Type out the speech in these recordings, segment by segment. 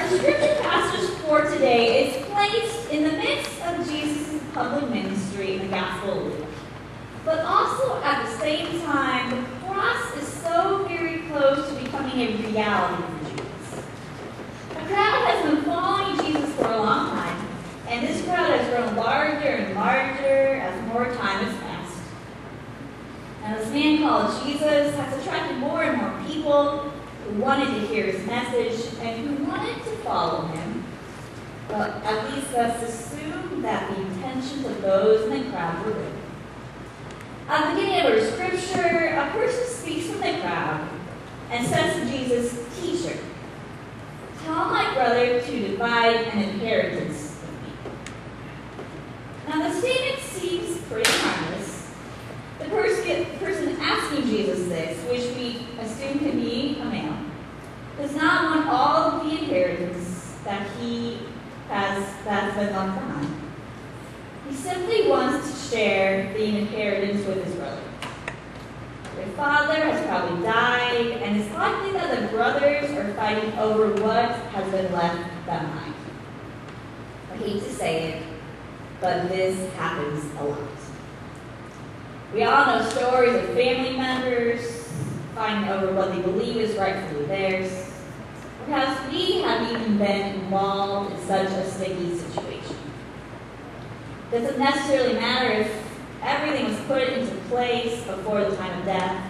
Our scripture passage for today is placed in the midst of Jesus' public ministry in the Gospel of Luke. But also at the same time, the cross is so very close to becoming a reality for Jesus. The crowd has been following Jesus for a long time, and this crowd has grown larger and larger as more time has passed. Now, this man called Jesus has attracted more and more people who wanted to hear his message and who wanted to follow him. But at least let's assume that the intentions of those in the crowd were good. At the beginning of our scripture, a person speaks from the crowd and says to Jesus, "Teacher, tell my brother to divide an inheritance with me." Now the statement seems pretty harmless. The person asking Jesus this, which we assume can be a male, does not want all of the inheritance that that's been left behind. He simply wants to share the inheritance with his brother. Their father has probably died, and it's likely that the brothers are fighting over what has been left behind. I hate to say it, but this happens a lot. We all know stories of family members fighting over what they believe is rightfully theirs. Perhaps we have even been involved in such a sticky situation. It doesn't necessarily matter if everything was put into place before the time of death.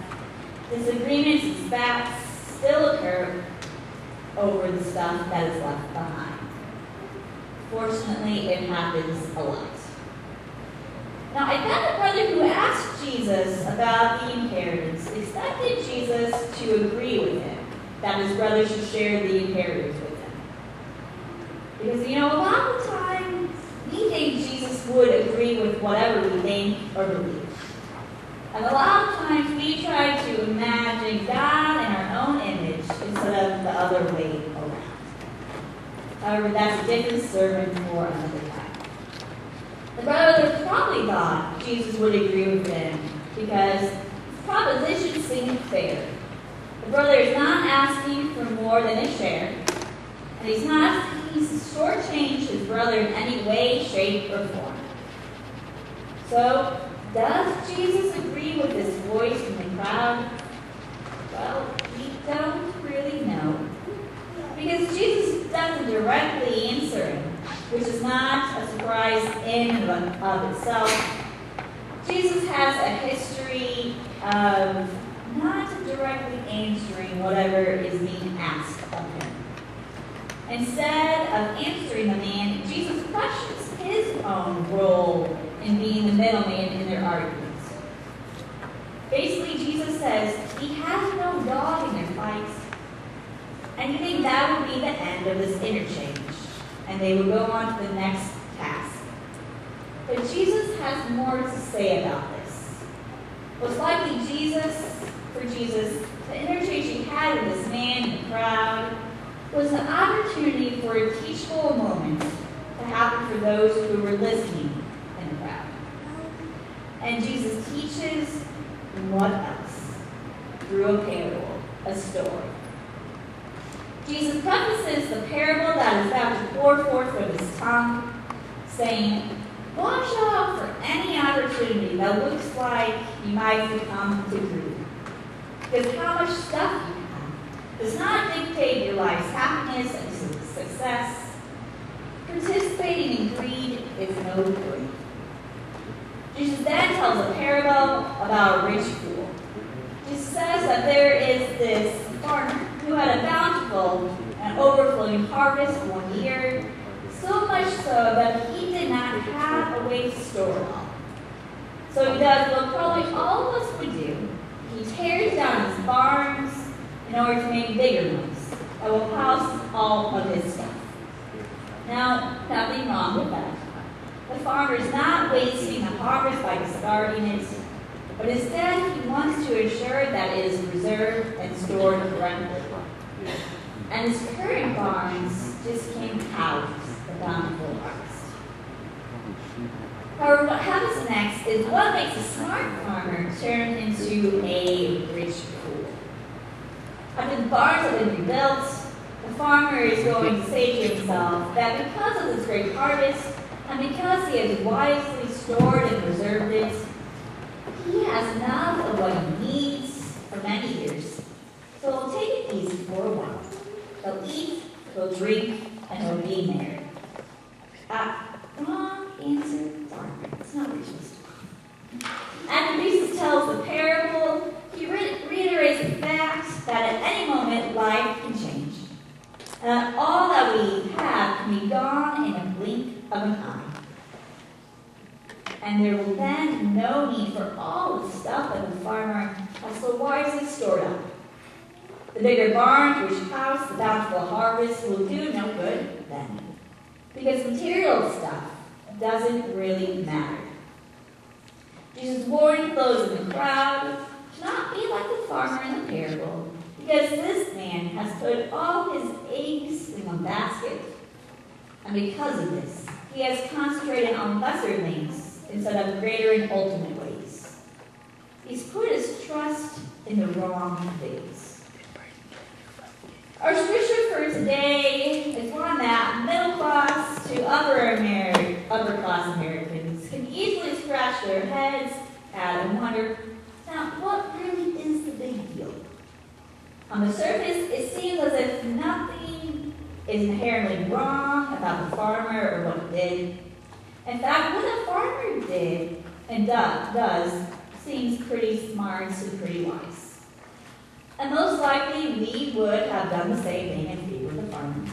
Disagreements and spats still occur over the stuff that is left behind. Fortunately, it happens a lot. Now, I bet the brother who asked Jesus about the inheritance expected Jesus to agree with him that his brother should share the inheritance with him. Because, a lot of the time, we think Jesus would agree with whatever we think or believe. And a lot of times, we try to imagine God in our own image instead of the other way around. However, that's a different sermon for another time. The brother probably thought Jesus would agree with him because his proposition seemed fair. The brother is not asking for more than his share, and he's not asking to shortchange his brother in any way, shape, or form. So, does Jesus agree with this voice from the crowd? Well, we don't really know. Because Jesus doesn't directly answer him, which is not a surprise in and of itself. Jesus has a history of not directly answering whatever is being asked of him. Instead of answering the man, Jesus questions his own role in being the middleman in their arguments. Basically, Jesus says he has no dog in their fights, and you think that would be the end of this interchange, and they would go on to the next task. But Jesus has more to say about this. Most likely for Jesus, the interchange he had with this man in the crowd was an opportunity for a teachable moment to happen for those who were listening in the crowd. And Jesus teaches what else? Through a parable, a story. Jesus prefaces the parable that is about to pour forth from his tongue, saying, watch out for any opportunity that looks like you might succumb to greed. Because how much stuff you have does not dictate your life's happiness and success. Participating in greed is no good. Jesus then tells a parable about a rich fool. Jesus says that there is this farmer who had a bountiful and overflowing harvest one year, so much so that he did not have a way to store it all. So he does what probably all of us would do. He tears down his barns in order to make bigger ones that will house all of his stuff. Now, nothing wrong with that. The farmer is not wasting the harvest by discarding it, but instead he wants to ensure that it is preserved and stored correctly. And his current barns just can't house the bountiful harvest. However, what happens next is what makes a smart farmer turn into a rich fool. After the barns have been rebuilt, The farmer is going to say to himself that because of this great harvest, and because he has wisely stored and preserved it, he has enough of what he needs for many years. So he'll take it easy for a while. He'll eat, he'll drink, and he'll be merry. Wrong answer, farmer. It's not what you're supposed to do. After Jesus tells the parable, he reiterates the fact that at any moment life can change. And that all that we have can be gone in a blink of an eye. And there will then be no need for all the stuff that the farmer has so wisely stored up. The bigger barns which house the bountiful harvest will do no good then. Because material stuff doesn't really matter. Jesus warned those in the crowd to not be like the farmer in the parable, because this man has put all his eggs in one basket. And because of this, he has concentrated on lesser things instead of greater and ultimate ways. He's put his trust in the wrong things. Our scripture for today is one that middle class to upper class Americans can easily scratch their heads at and wonder, now what really is the big deal? On the surface, it seems as if nothing is inherently wrong about the farmer or what he did. In fact, what the farmer did and does seems pretty smart and pretty wise. And most likely, we would have done the same thing if we were the farmer.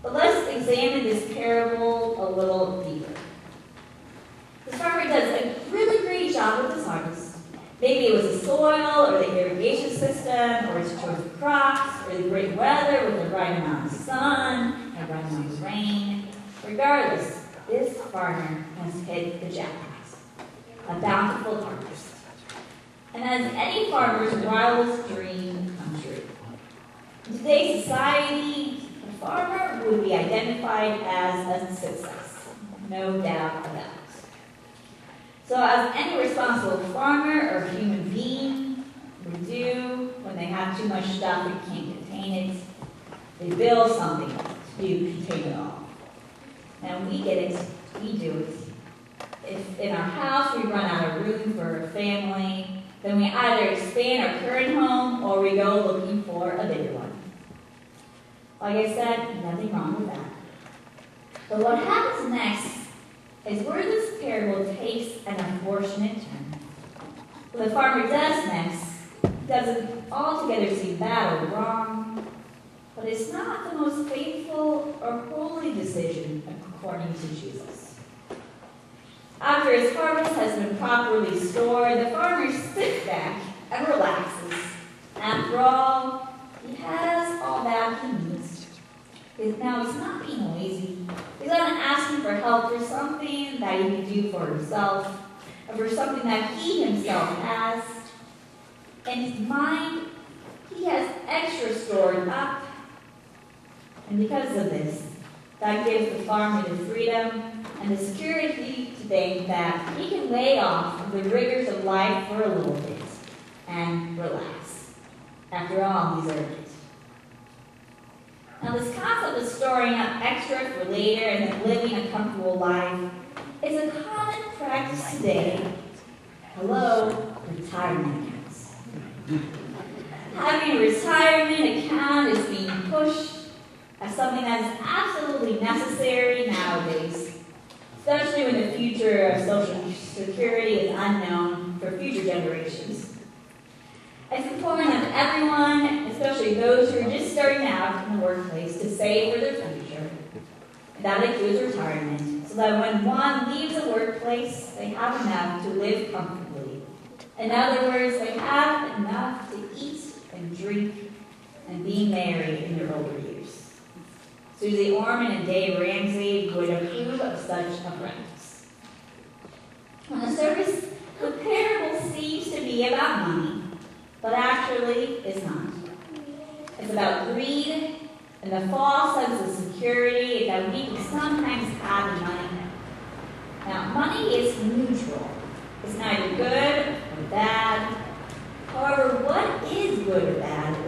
But let's examine this parable a little deeper. The farmer does a really great job with his harvest. Maybe it was the soil, or the irrigation system, or his choice of crops, or the great weather with the right amount of sun, and the right amount of rain. Regardless, this farmer has hit the jackpot. A bountiful harvest. And as any farmer's wildest dream come true. In today's society, a farmer would be identified as a success. No doubt about it. So as any responsible farmer or human being would do when they have too much stuff and can't contain it, they build something to contain it all. Now we get it, we do it. If in our house we run out of room for a family, then we either expand our current home or we go looking for a bigger one. Like I said, nothing wrong with that. But what happens next is where this parable takes an unfortunate turn. What the farmer does next doesn't altogether seem bad or wrong, but it's not the most faithful or holy decision according to Jesus. After his harvest has been properly stored, the farmer sits back and relaxes. After all, he has all that he needs. Now he's not being lazy. He's not asking for help for something that he can do for himself, or for something that he himself has. In his mind, he has extra stored up. And because of this, that gives the farmer the freedom and the security to think that he can lay off the rigors of life for a little bit and relax. After all, he's earned it. Now, this concept of storing up extra for later and then living a comfortable life is a common practice today. Hello, retirement accounts. Having a retirement account is being pushed as something that is absolutely necessary nowadays, especially when the future of Social Security is unknown for future generations. It's important that everyone, especially those who are just starting out in the workplace, to save for their future. And that includes retirement, so that when one leaves the workplace, they have enough to live comfortably. In other words, they have enough to eat and drink and be merry in their older years. Susie Orman and Dave Ramsey would approve of such a practice. On the surface, the parable seems to be about money, but actually it's not. It's about greed and the false sense of security that we can sometimes have in money. Now, money is neutral. It's neither good or bad. However, what is good or bad